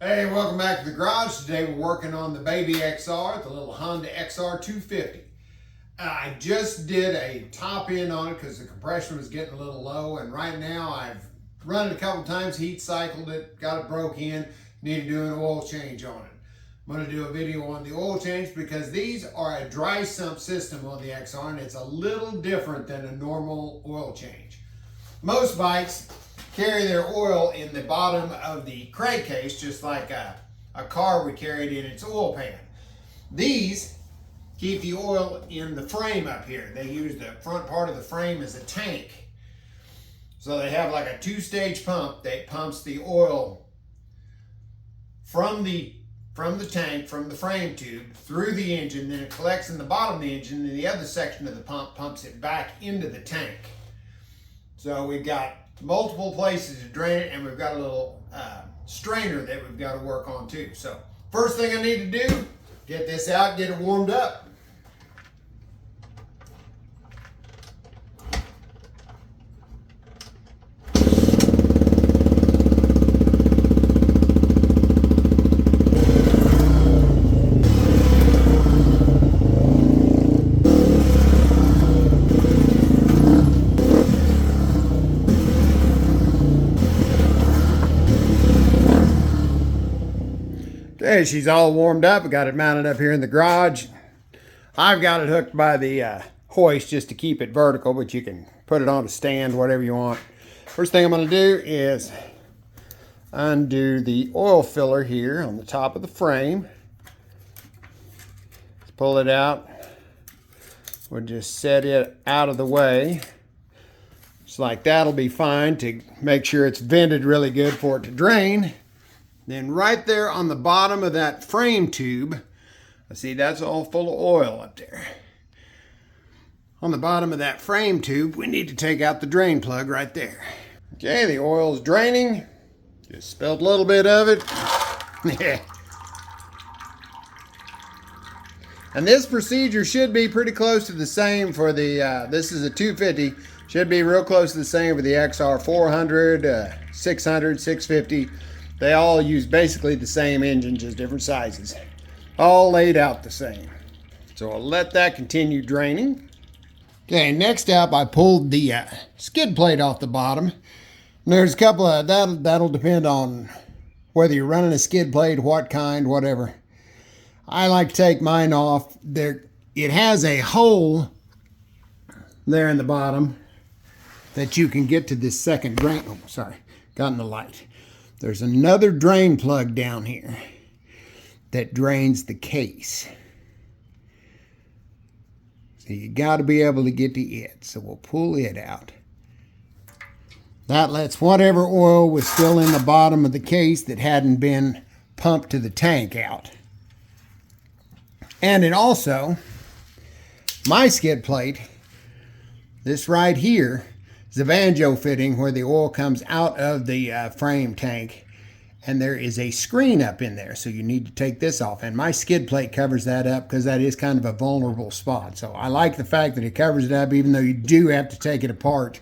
Hey, welcome back to the garage. Today we're working on the baby XR, the little Honda XR250. I just did a top end on it because the compression was getting a little low, and right now I've run it a couple times, heat cycled it, got it broke in, need to do an oil change on it. I'm going to do a video on the oil change because these are a dry sump system on the XR, and it's a little different than a normal oil change. Most bikes carry their oil in the bottom of the crankcase, just like a car would carry it in its oil pan. These keep the oil in the frame up here. They use the front part of the frame as a tank. So they have like a two-stage pump that pumps the oil from the tank, from the frame tube, through the engine, then it collects in the bottom of the engine, and the other section of the pump pumps it back into the tank. So we've got multiple places to drain it, and we've got a little strainer that we've got to work on too. So first thing I need to do, get this out, get it warmed up. Okay, she's all warmed up. I got it mounted up here in the garage. I've got it hooked by the hoist just to keep it vertical, but you can put it on a stand, whatever you want. First thing I'm going to do is undo the oil filler here on the top of the frame. Let's pull it out. We'll just set it out of the way. Just like that'll be fine to make sure it's vented really good for it to drain. Then right there on the bottom of that frame tube, see that's all full of oil up there. On the bottom of that frame tube, we need to take out the drain plug right there. Okay, the oil's draining. Just spilled a little bit of it. And this procedure should be pretty close to the same for the, this is a 250, should be real close to the same for the XR400, 600, 650. They all use basically the same engine, just different sizes. All laid out the same. So I'll let that continue draining. Okay, next up I pulled the skid plate off the bottom. And there's a couple of, that'll depend on whether you're running a skid plate, what kind, whatever. I like to take mine off. There, it has a hole there in the bottom that you can get to this second drain. Oh, sorry, got in the light. There's another drain plug down here that drains the case. So you got to be able to get to it. So we'll pull it out. That lets whatever oil was still in the bottom of the case that hadn't been pumped to the tank out. And it also, my skid plate, this right here, is a banjo fitting where the oil comes out of the frame tank, and there is a screen up in there, so you need to take this off. And my skid plate covers that up because that is kind of a vulnerable spot. So I like the fact that it covers it up, even though you do have to take it apart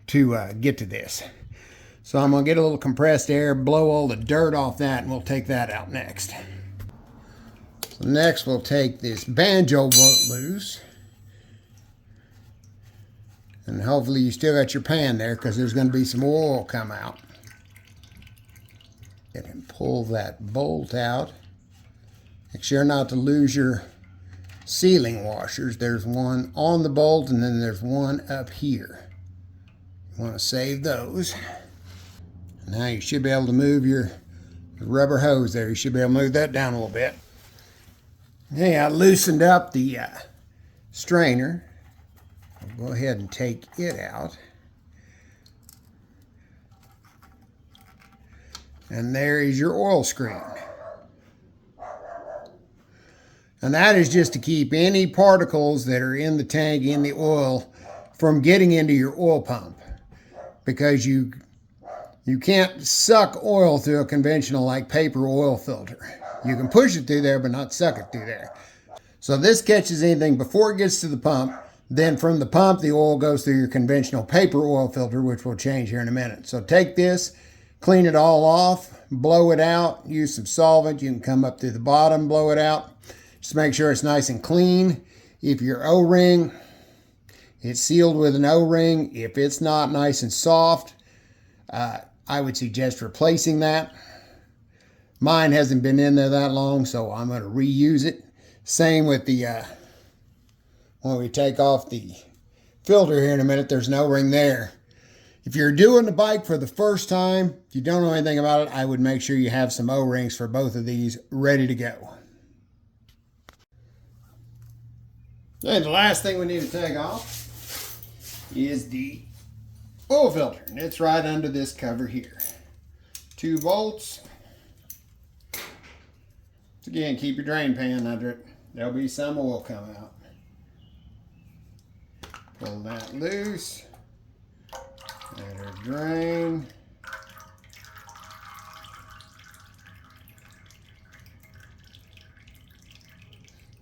to get to this. So I'm going to get a little compressed air, blow all the dirt off that, and we'll take that out next. So next we'll take this banjo bolt loose. And hopefully you still got your pan there because there's going to be some oil come out. And pull that bolt out. Make sure not to lose your sealing washers. There's one on the bolt and then there's one up here. You want to save those. Now you should be able to move your rubber hose there. You should be able to move that down a little bit. Okay, I loosened up the strainer. I'll go ahead and take it out. And there is your oil screen. And that is just to keep any particles that are in the tank, in the oil, from getting into your oil pump. Because you can't suck oil through a conventional like paper oil filter. You can push it through there, but not suck it through there. So this catches anything before it gets to the pump. Then from the pump, the oil goes through your conventional paper oil filter, which we'll change here in a minute. So take this, clean it all off, blow it out, use some solvent. You can come up through the bottom, blow it out. Just make sure it's nice and clean. If your O-ring, it's sealed with an O-ring. If it's not nice and soft, I would suggest replacing that. Mine hasn't been in there that long, so I'm going to reuse it. Same with the, when we take off the filter here in a minute, there's an O-ring there. If you're doing the bike for the first time, if you don't know anything about it, I would make sure you have some O-rings for both of these ready to go. And the last thing we need to take off is the oil filter, and it's right under this cover here. 2 bolts. Again, keep your drain pan under it. There'll be some oil come out. Pull that loose. Let her drain.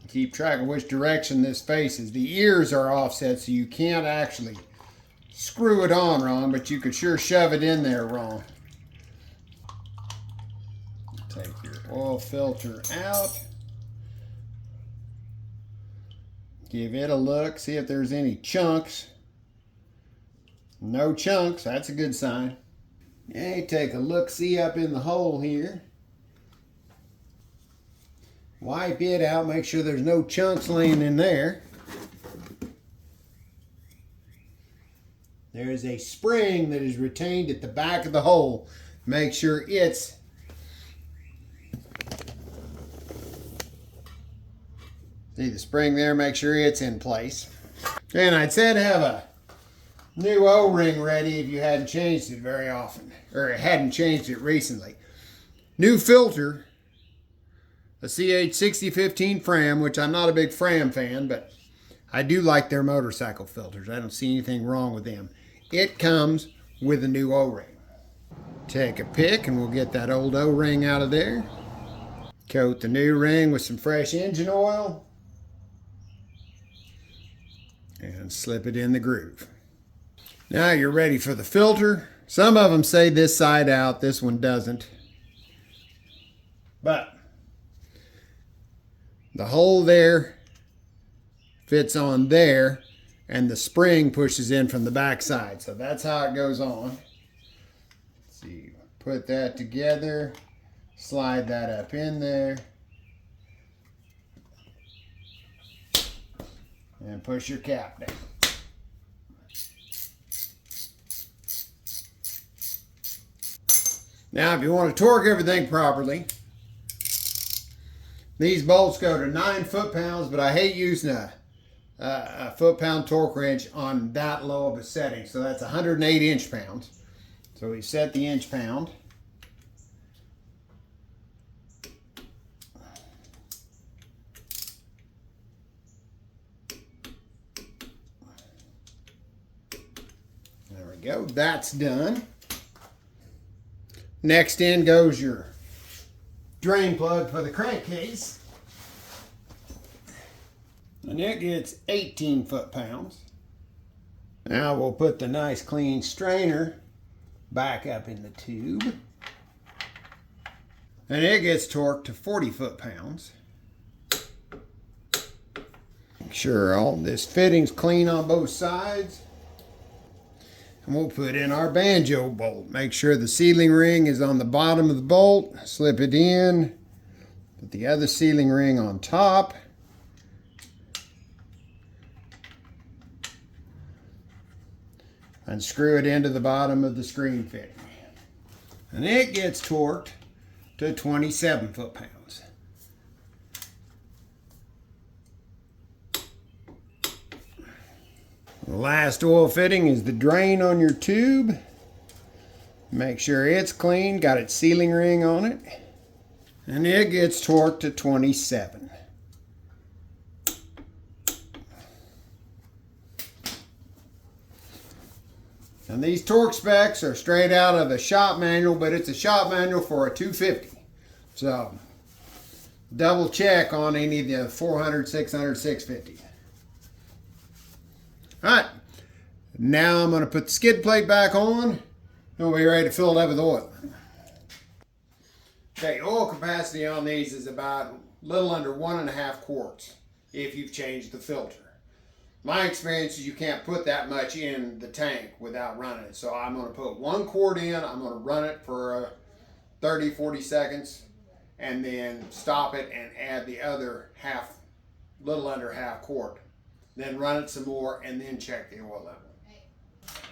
Keep track of which direction this faces. The ears are offset, so you can't actually screw it on wrong, but you could sure shove it in there wrong. Take your oil filter out. Give it a look, see if there's any chunks. No chunks, that's a good sign. Okay, take a look-see up in the hole here. Wipe it out, make sure there's no chunks laying in there. There is a spring that is retained at the back of the hole. Make sure it's see the spring there, make sure it's in place. And I'd say to have a new O-ring ready if you hadn't changed it very often, or hadn't changed it recently. New filter, a XR250 Fram, which I'm not a big Fram fan, but I do like their motorcycle filters. I don't see anything wrong with them. It comes with a new O-ring. Take a pick and we'll get that old O-ring out of there. Coat the new ring with some fresh engine oil and slip it in the groove. Now you're ready for the filter. Some of them say this side out, this one doesn't. But the hole there fits on there, and the spring pushes in from the back side. So that's how it goes on. Let's see, put that together, slide that up in there, and push your cap down. Now, if you want to torque everything properly, these bolts go to 9 foot-pounds, but I hate using a foot-pound torque wrench on that low of a setting. So that's 108 inch-pounds. So we set the inch-pound. There we go, that's done. Next in goes your drain plug for the crankcase. And it gets 18 foot-pounds. Now we'll put the nice clean strainer back up in the tube. And it gets torqued to 40 foot-pounds. Make sure all this fitting's clean on both sides. And we'll put in our banjo bolt. Make sure the sealing ring is on the bottom of the bolt. Slip it in. Put the other sealing ring on top. And screw it into the bottom of the screen fitting. And it gets torqued to 27 foot-pounds. The last oil fitting is the drain on your tube. Make sure it's clean, got its sealing ring on it. And it gets torqued to 27. And these torque specs are straight out of the shop manual, but it's a shop manual for a 250. So double check on any of the 400, 600, 650. All right, now I'm going to put the skid plate back on Then we'll be ready to fill it up with oil. Okay, oil capacity on these is about a little under 1.5 quarts if you've changed the filter. My experience is you can't put that much in the tank without running it. So I'm going to put 1 quart in, I'm going to run it for 30-40 seconds, and then stop it and add the other little under half quart. Then run it some more and then check the oil level.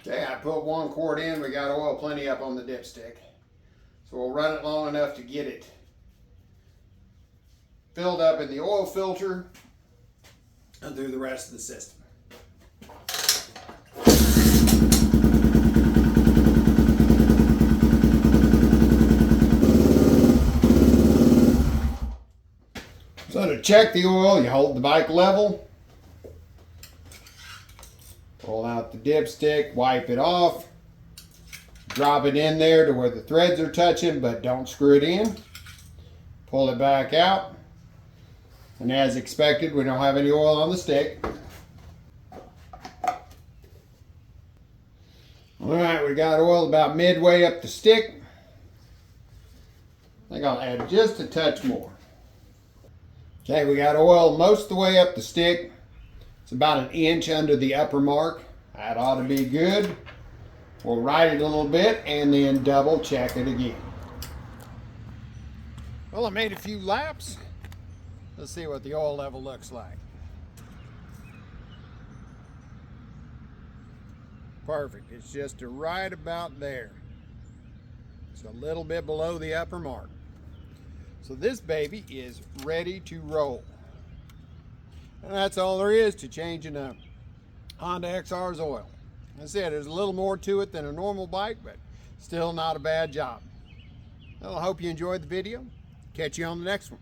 Okay, I put 1 quart in, we got oil plenty up on the dipstick. So we'll run it long enough to get it filled up in the oil filter and through the rest of the system. So to check the oil, you hold the bike level, pull out the dipstick, wipe it off, drop it in there to where the threads are touching, but don't screw it in. Pull it back out, and as expected, we don't have any oil on the stick. All right, we got oil about midway up the stick. I think I'll add just a touch more. Okay, we got oil most of the way up the stick. It's about 1 inch under the upper mark. That ought to be good. We'll ride it a little bit and then double check it again. Well, I made a few laps. Let's see what the oil level looks like. Perfect. It's just right about there. It's a little bit below the upper mark. So this baby is ready to roll. And that's all there is to changing a Honda XR's oil. As I said, there's a little more to it than a normal bike, but still not a bad job. Well, I hope you enjoyed the video. Catch you on the next one.